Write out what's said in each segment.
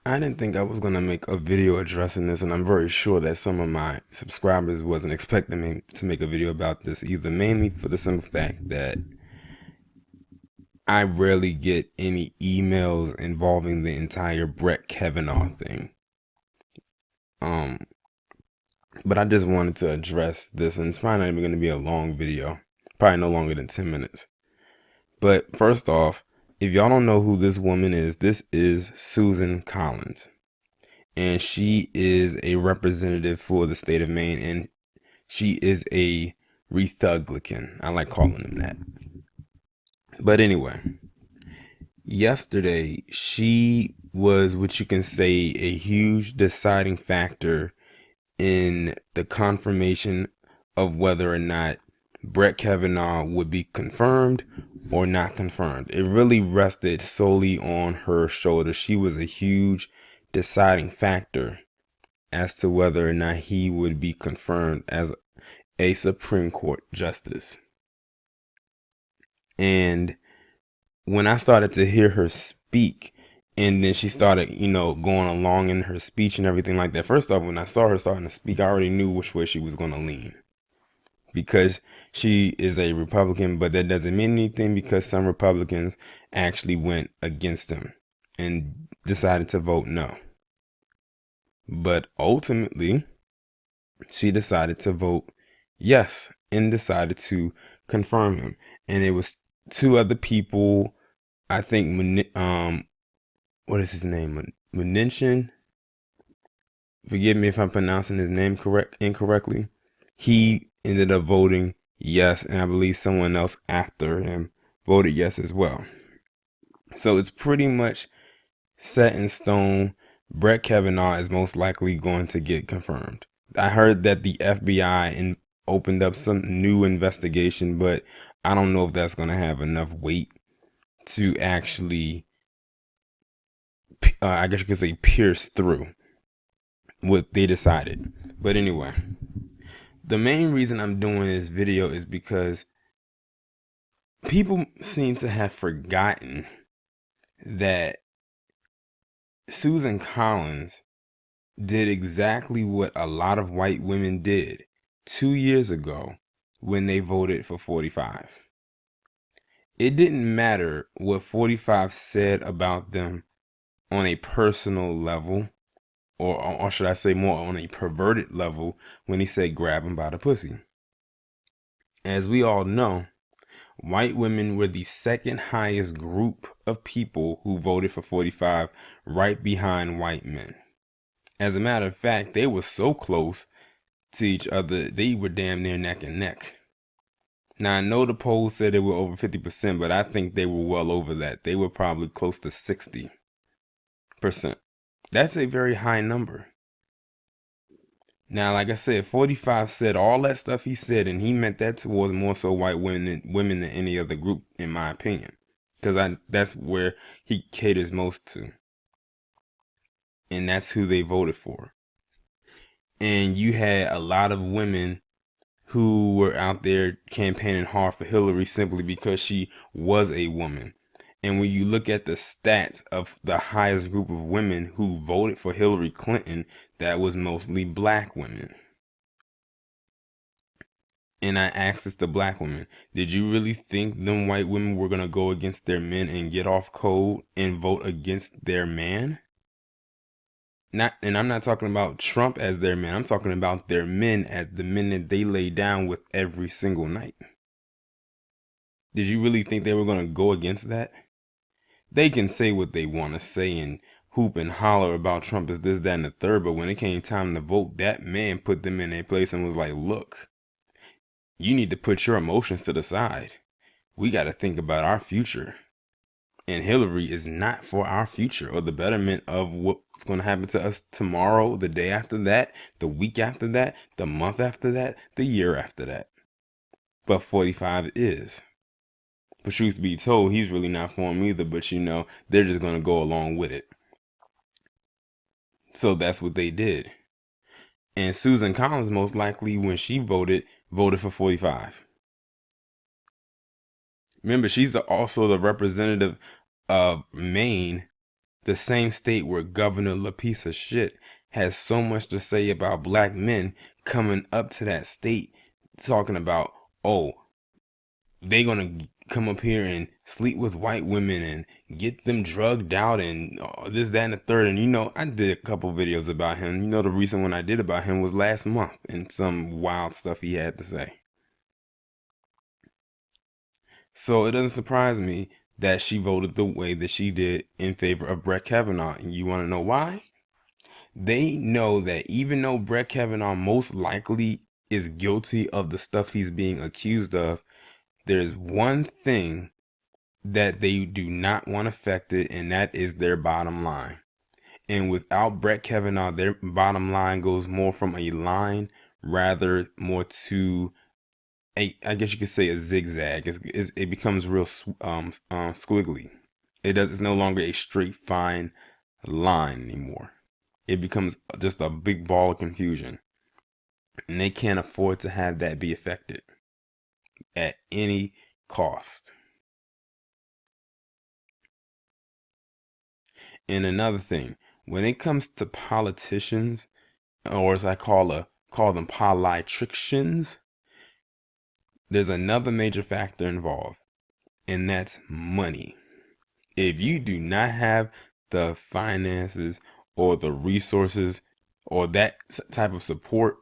I didn't think I was gonna make a video addressing this, and I'm very sure that some of my subscribers wasn't expecting me to make a video about this either, mainly for the simple fact that I rarely get any emails involving the entire Brett Kavanaugh thing. Um, but I just wanted to address this, and it's probably not even gonna be a long video, probably no longer than 10 minutes. But first off, if y'all don't know who this woman is, this is Susan Collins. And she is a representative for the state of Maine, and she is a Republican. I like calling them that. But anyway, yesterday she was what you can say a huge deciding factor in the confirmation of whether or not Brett Kavanaugh would be confirmed or not confirmed. It really rested solely on her shoulders. She was a huge deciding factor as to whether or not he would be confirmed as a Supreme Court justice. And when I started to hear her speak, and then she started, going along in her speech and everything like that. First off, when I saw her starting to speak, I already knew which way she was going to lean. Because she is a Republican, but that doesn't mean anything because some Republicans actually went against him and decided to vote no. But ultimately, she decided to vote yes and decided to confirm him. And it was two other people, I think, what is his name? Mnuchin. Forgive me if I'm pronouncing his name incorrectly. He ended up voting yes, and I believe someone else after him voted yes as well. So it's pretty much set in stone. Brett Kavanaugh is most likely going to get confirmed. I heard that the FBI opened up some new investigation, but I don't know if that's going to have enough weight to actually, I guess you could say, pierce through what they decided. But anyway, the main reason I'm doing this video is because people seem to have forgotten that Susan Collins did exactly what a lot of white women did 2 years ago when they voted for 45. It didn't matter what 45 said about them on a personal level, or should I say more on a perverted level, when he said grab him by the pussy. As we all know, white women were the second highest group of people who voted for 45, right behind white men. As a matter of fact, they were so close to each other, they were damn near neck and neck. Now, I know the polls said they were over 50%, but I think they were well over that. They were probably close to 60%. That's a very high number. Now, like I said, 45 said all that stuff he said, and he meant that towards more so white women than any other group, in my opinion. Because that's where he caters most to. And that's who they voted for. And you had a lot of women who were out there campaigning hard for Hillary simply because she was a woman. And when you look at the stats of the highest group of women who voted for Hillary Clinton, that was mostly black women. And I asked this to black women, did you really think them white women were going to go against their men and get off code and vote against their man? And I'm not talking about Trump as their man. I'm talking about their men as the men that they lay down with every single night. Did you really think they were going to go against that? They can say what they want to say and hoop and holler about Trump is this, that, and the third. But when it came time to vote, that man put them in their place and was like, look, you need to put your emotions to the side. We got to think about our future. And Hillary is not for our future or the betterment of what's going to happen to us tomorrow, the day after that, the week after that, the month after that, the year after that. But 45 is. But truth be told, he's really not for him either, but they're just going to go along with it. So that's what they did. And Susan Collins, most likely, when she voted for 45. Remember, she's also the representative of Maine the same state where Governor LaPiece of shit has so much to say about black men coming up to that state talking about, oh, they gonna come up here and sleep with white women and get them drugged out and this, that, and the third. And I did a couple videos about him. The recent one I did about him was last month, and some wild stuff he had to say. So it doesn't surprise me that she voted the way that she did in favor of Brett Kavanaugh. And you want to know why? They know that even though Brett Kavanaugh most likely is guilty of the stuff he's being accused of, there's one thing that they do not want affected, and that is their bottom line. And without Brett Kavanaugh, their bottom line goes more from a line rather more to I guess you could say a zigzag. It becomes real squiggly. It's no longer a straight fine line anymore. It becomes just a big ball of confusion, and they can't afford to have that be affected at any cost. And another thing, when it comes to politicians, or as I call them politicians, there's another major factor involved, and that's money. If you do not have the finances or the resources or that type of support,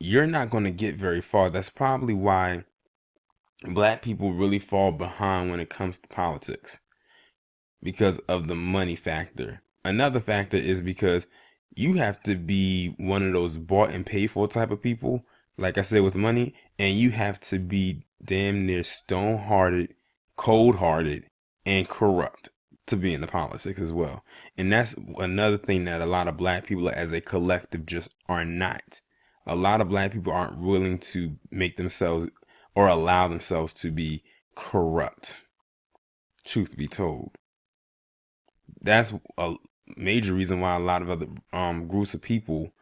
you're not going to get very far. That's probably why black people really fall behind when it comes to politics, because of the money factor. Another factor is because you have to be one of those bought and paid for type of people, like I said, with money, and you have to be damn near stone-hearted, cold-hearted, and corrupt to be in the politics as well. And that's another thing that a lot of black people as a collective just are not. A lot of black people aren't willing to make themselves or allow themselves to be corrupt, truth be told. That's a major reason why a lot of other groups of people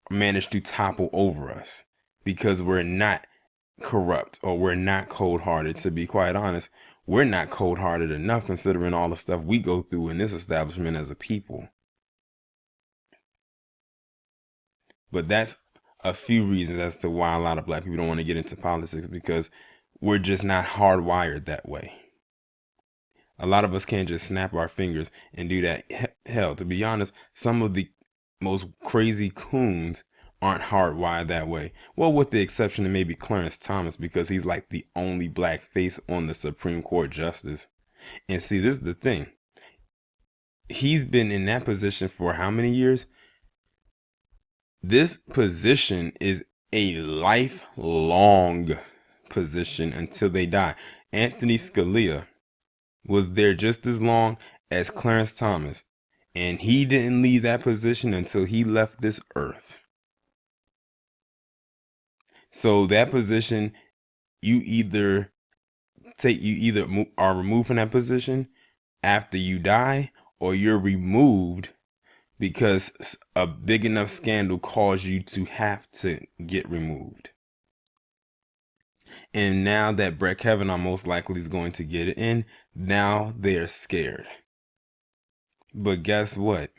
manage to topple over us, because we're not corrupt or we're not cold-hearted. To be quite honest, we're not cold-hearted enough considering all the stuff we go through in this establishment as a people. But that's a few reasons as to why a lot of black people don't want to get into politics, because we're just not hardwired that way. A lot of us can't just snap our fingers and do that. Hell, to be honest, some of the most crazy coons aren't hardwired that way. Well, with the exception of maybe Clarence Thomas, because he's like the only black face on the Supreme Court justice. And see, this is the thing. He's been in that position for how many years? This position is a lifelong position until they die. Anthony Scalia was there just as long as Clarence Thomas, and he didn't leave that position until he left this earth. So that position, you either are removed from that position after you die, or you're removed because a big enough scandal caused you to have to get removed. And now that Brett Kavanaugh most likely is going to get it in, now they're scared. But guess what?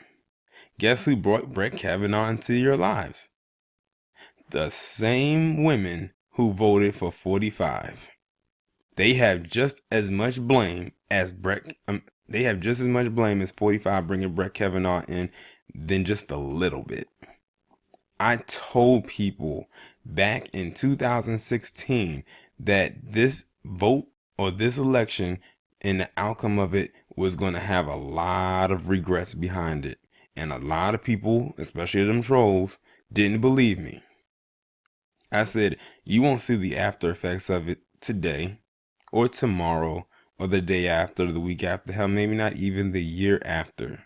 Guess who brought Brett Kavanaugh into your lives? The same women who voted for 45. They have just as much blame as they have just as much blame as 45 bringing Brett Kavanaugh in, than just a little bit. I told people back in 2016 that this vote or this election and the outcome of it was going to have a lot of regrets behind it. And a lot of people, especially them trolls, didn't believe me. I said, you won't see the after effects of it today or tomorrow or the day after, the week after, hell, maybe not even the year after.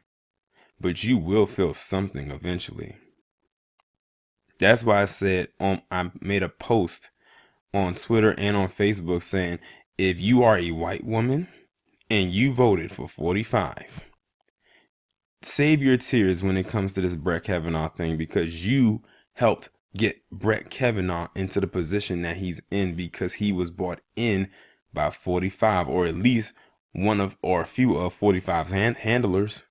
But you will feel something eventually. That's why I said I made a post on Twitter and on Facebook saying, if you are a white woman and you voted for 45, save your tears when it comes to this Brett Kavanaugh thing, because you helped get Brett Kavanaugh into the position that he's in, because he was brought in by 45, or at least one of or a few of 45's handlers.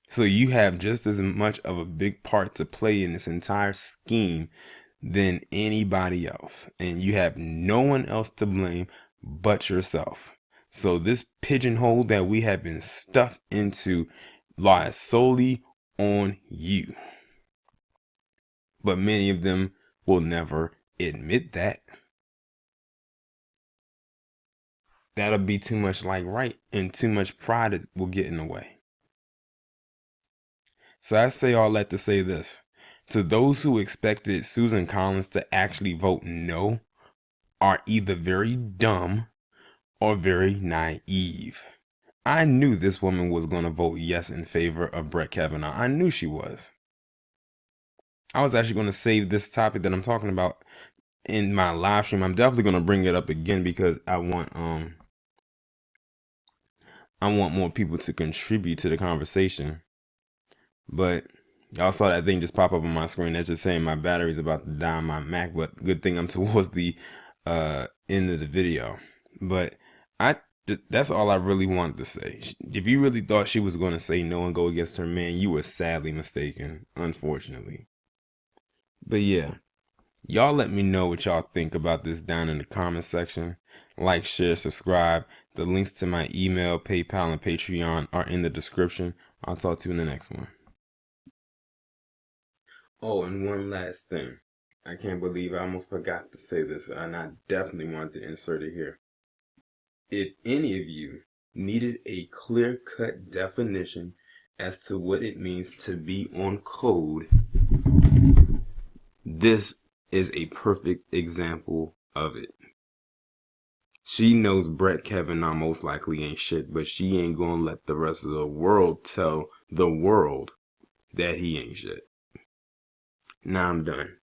So you have just as much of a big part to play in this entire scheme than anybody else. And you have no one else to blame but yourself. So this pigeonhole that we have been stuffed into lies solely on you. But many of them will never admit that. That'll be too much like right, and too much pride will get in the way. So I say all that to say this. To those who expected Susan Collins to actually vote no are either very dumb or very naive. I knew this woman was going to vote yes in favor of Brett Kavanaugh. I knew she was. I was actually going to save this topic that I'm talking about in my live stream. I'm definitely going to bring it up again because I want more people to contribute to the conversation. But y'all saw that thing just pop up on my screen. That's just saying my battery's about to die on my Mac. But good thing I'm towards the end of the video. But that's all I really wanted to say. If you really thought she was going to say no and go against her man, you were sadly mistaken, unfortunately. But yeah, y'all let me know what y'all think about this down in the comment section. Like, share, subscribe. The links to my email, PayPal, and Patreon are in the description. I'll talk to you in the next one. Oh, and one last thing. I can't believe I almost forgot to say this, and I definitely want to insert it here. If any of you needed a clear-cut definition as to what it means to be on code, this is a perfect example of it. She knows Brett Kavanaugh most likely ain't shit, but she ain't gonna let the rest of the world tell the world that he ain't shit. Now I'm done.